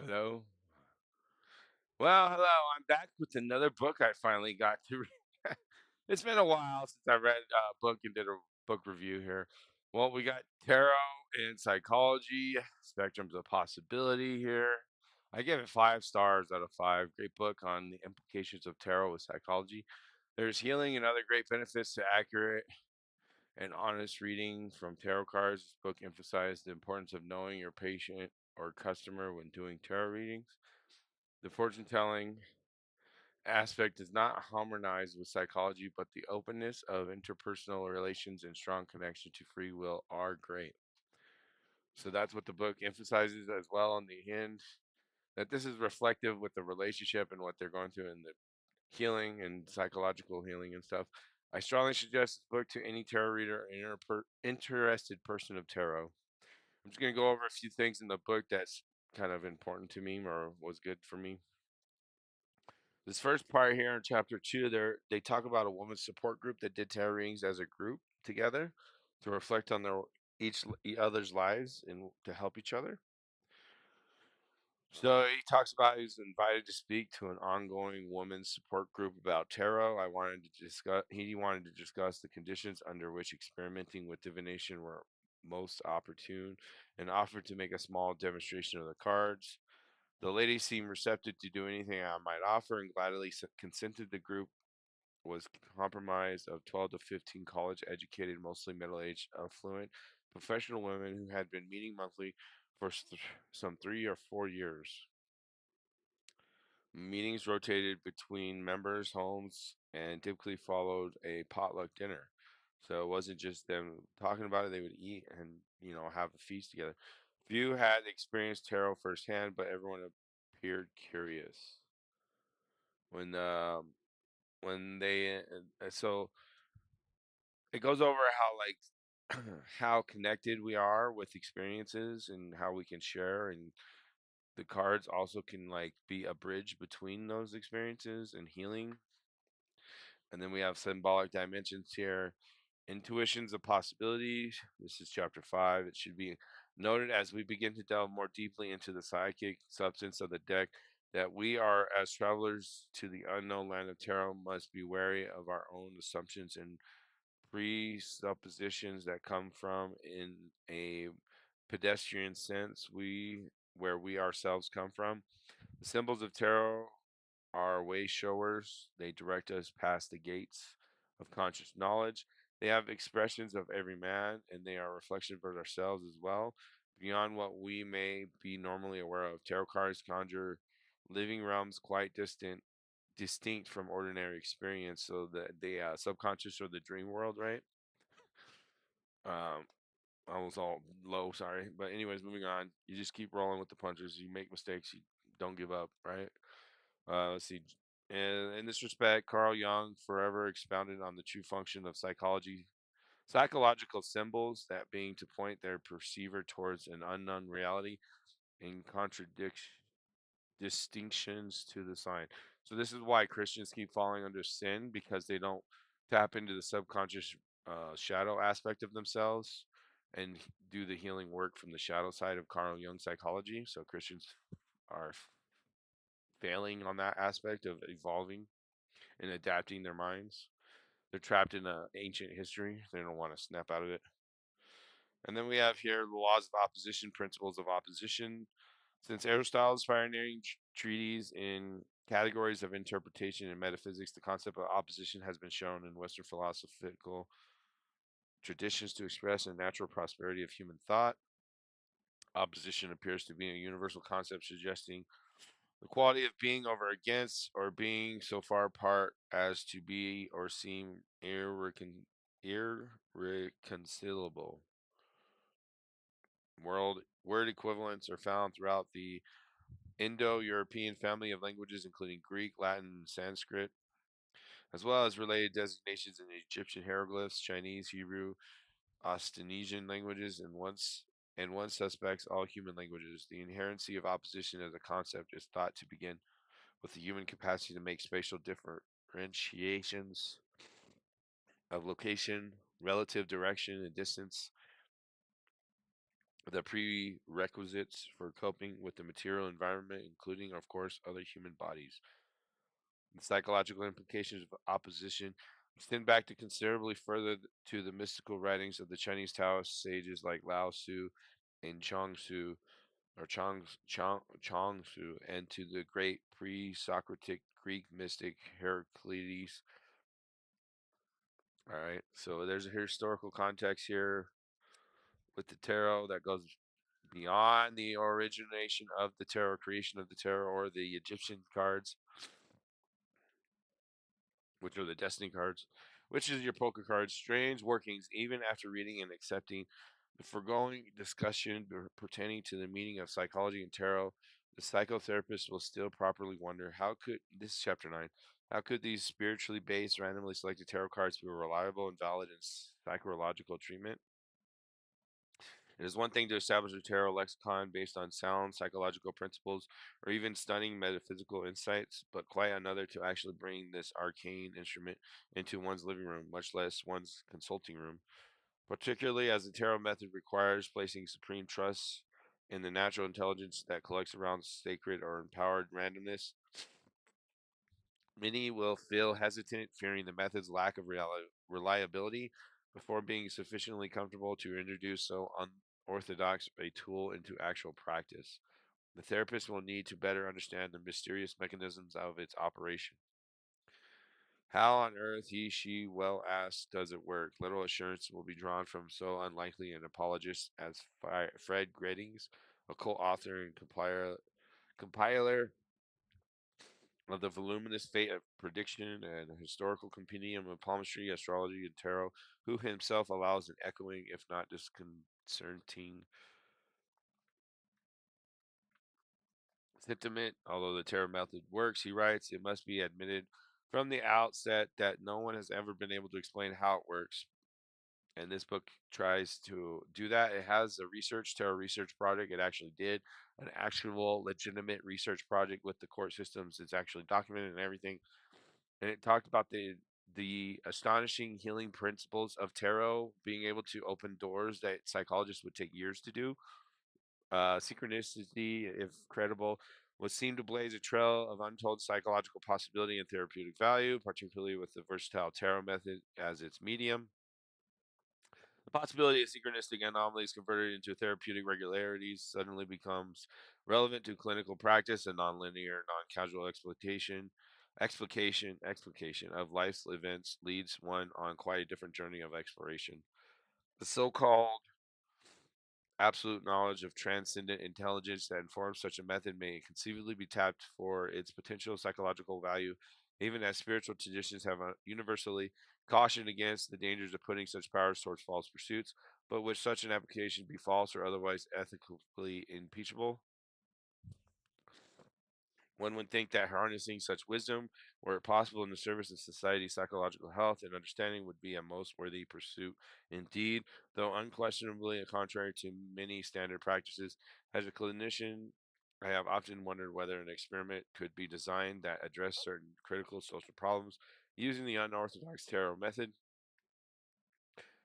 Hello. Well, hello. I'm back with another book I finally got to read. It's been a while since I read a book and did a book review here. Well, we got Tarot and Psychology, Spectrums of Possibility here. I give it 5 stars out of 5. Great book on the implications of tarot with psychology. There's healing and other great benefits to accurate and honest reading from tarot cards. This book emphasized the importance of knowing your patient or customer when doing tarot readings. The fortune telling aspect does not harmonize with psychology, but the openness of interpersonal relations and strong connection to free will are great. So that's what the book emphasizes as well on the end, that this is reflective with the relationship and what they're going through and the healing and psychological healing and stuff. I strongly suggest this book to any tarot reader or interested person of tarot. I'm just going to go over a few things in the book that's kind of important to me or was good for me. This first part here in chapter 2, they talk about a woman's support group that did tarot readings as a group together to reflect on their each other's lives and to help each other. So he talks about he was invited to speak to an ongoing women's support group about tarot. He wanted to discuss the conditions under which experimenting with divination were most opportune and offered to make a small demonstration of the cards. The lady seemed receptive to do anything I might offer and gladly consented. The group was comprised of 12 to 15 college-educated, mostly middle-aged, affluent, professional women who had been meeting monthly for some 3 or 4 years. Meetings rotated between members' homes and typically followed a potluck dinner. So it wasn't just them talking about it, they would eat and, have a feast together. Few had experienced tarot firsthand, but everyone appeared curious. When they so it goes over how like how connected we are with experiences and how we can share, and the cards also can like be a bridge between those experiences and healing. And then we have symbolic dimensions here. Intuitions of possibilities. This is chapter 5. It should be noted as we begin to delve more deeply into the psychic substance of the deck that we are, as travelers to the unknown land of tarot, must be wary of our own assumptions and presuppositions that come from, in a pedestrian sense, where we ourselves come from. The symbols of tarot are way showers. They direct us past the gates of conscious knowledge. They have expressions of every man, and they are a reflection of ourselves as well, beyond what we may be normally aware of. Tarot cards conjure living realms quite distinct from ordinary experience. So the subconscious or the dream world, right? Um, I was all low, sorry. But anyways, moving on. You just keep rolling with the punches. You make mistakes. You don't give up, right? Let's see. And in this respect, Carl Jung forever expounded on the true function of psychological symbols, that being to point their perceiver towards an unknown reality in distinctions to the sign. So this is why Christians keep falling under sin, because they don't tap into the subconscious shadow aspect of themselves and do the healing work from the shadow side of Carl Jung psychology. So Christians are failing on that aspect of evolving and adapting their minds. They're trapped in an ancient history. They don't want to snap out of it. And then we have here the laws of opposition, principles of opposition. Since Aristotle's pioneering treatise in categories of interpretation and metaphysics, the concept of opposition has been shown in Western philosophical traditions to express a natural prosperity of human thought. Opposition appears to be a universal concept suggesting the quality of being over against, or being so far apart as to be or seem irreconcilable. Word equivalents are found throughout the Indo-European family of languages, including Greek, Latin, and Sanskrit, as well as related designations in Egyptian hieroglyphs, Chinese, Hebrew, Austronesian languages, and one suspects all human languages. The inherency of opposition as a concept is thought to begin with the human capacity to make spatial differentiations of location, relative direction, and distance, the prerequisites for coping with the material environment, including, of course, other human bodies. The psychological implications of opposition extend back to considerably further to the mystical writings of the Chinese Taoist sages like Lao Tzu and Chong Tzu, and to the great pre-Socratic Greek mystic Heraclitus. All right, so there's a historical context here with the tarot that goes beyond the origination of the tarot, creation of the tarot, or the Egyptian cards, which are the destiny cards, which is your poker cards. Strange workings, even after reading and accepting the foregoing discussion pertaining to the meaning of psychology and tarot, the psychotherapist will still properly wonder how could this is chapter 9. How could these spiritually based, randomly selected tarot cards be reliable and valid in psychological treatment? It is one thing to establish a tarot lexicon based on sound psychological principles or even stunning metaphysical insights, but quite another to actually bring this arcane instrument into one's living room, much less one's consulting room, particularly as the tarot method requires placing supreme trust in the natural intelligence that collects around sacred or empowered randomness. Many will feel hesitant, fearing the method's lack of reliability before being sufficiently comfortable to introduce so unorthodox a tool into actual practice. The therapist will need to better understand the mysterious mechanisms of its operation. How on earth, she well asked, does it work? Little assurance will be drawn from so unlikely an apologist as Fred Greddings, a co-author and compiler of the voluminous fate of prediction and a historical compendium of palmistry, astrology, and tarot, who himself allows an echoing, if not disconcerting, sentiment. Although the tarot method works, he writes, it must be admitted from the outset that no one has ever been able to explain how it works. And this book tries to do that. It has a tarot research project. It actually did an actual legitimate research project with the court systems. It's actually documented and everything, and it talked about the astonishing healing principles of tarot being able to open doors that psychologists would take years to do. Synchronicity, if credible, would seem to blaze a trail of untold psychological possibility and therapeutic value, particularly with the versatile tarot method as its medium. The possibility of synchronistic anomalies converted into therapeutic regularities suddenly becomes relevant to clinical practice and nonlinear, non-causal explication of life's events leads one on quite a different journey of exploration. The so-called absolute knowledge of transcendent intelligence that informs such a method may conceivably be tapped for its potential psychological value, even as spiritual traditions have universally cautioned against the dangers of putting such powers towards false pursuits, but would such an application be false or otherwise ethically impeachable? One would think that harnessing such wisdom, were it possible in the service of society's psychological health and understanding, would be a most worthy pursuit indeed, though unquestionably contrary to many standard practices. As a clinician, I have often wondered whether an experiment could be designed that addressed certain critical social problems using the unorthodox tarot method.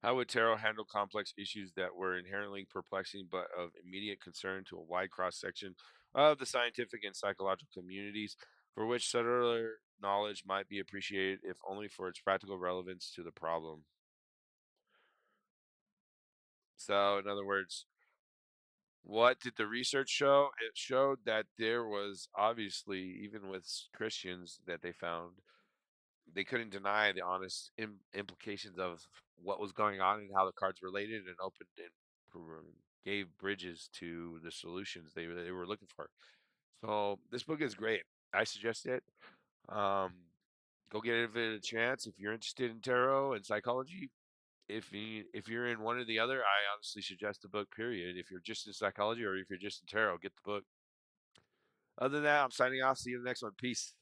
How would tarot handle complex issues that were inherently perplexing but of immediate concern to a wide cross section of the scientific and psychological communities, for which subtler knowledge might be appreciated if only for its practical relevance to the problem? So, in other words, what did the research show? It showed that there was obviously, even with Christians that they found, they couldn't deny the honest implications of what was going on and how the cards related and opened and gave bridges to the solutions they were looking for. So this book is great. I suggest it. Um, go give it a chance if you're interested in tarot and psychology. If you're in one or the other, I honestly suggest the book. Period. If you're just in psychology or if you're just in tarot, get the book. Other than that, I'm signing off. See you in the next one. Peace.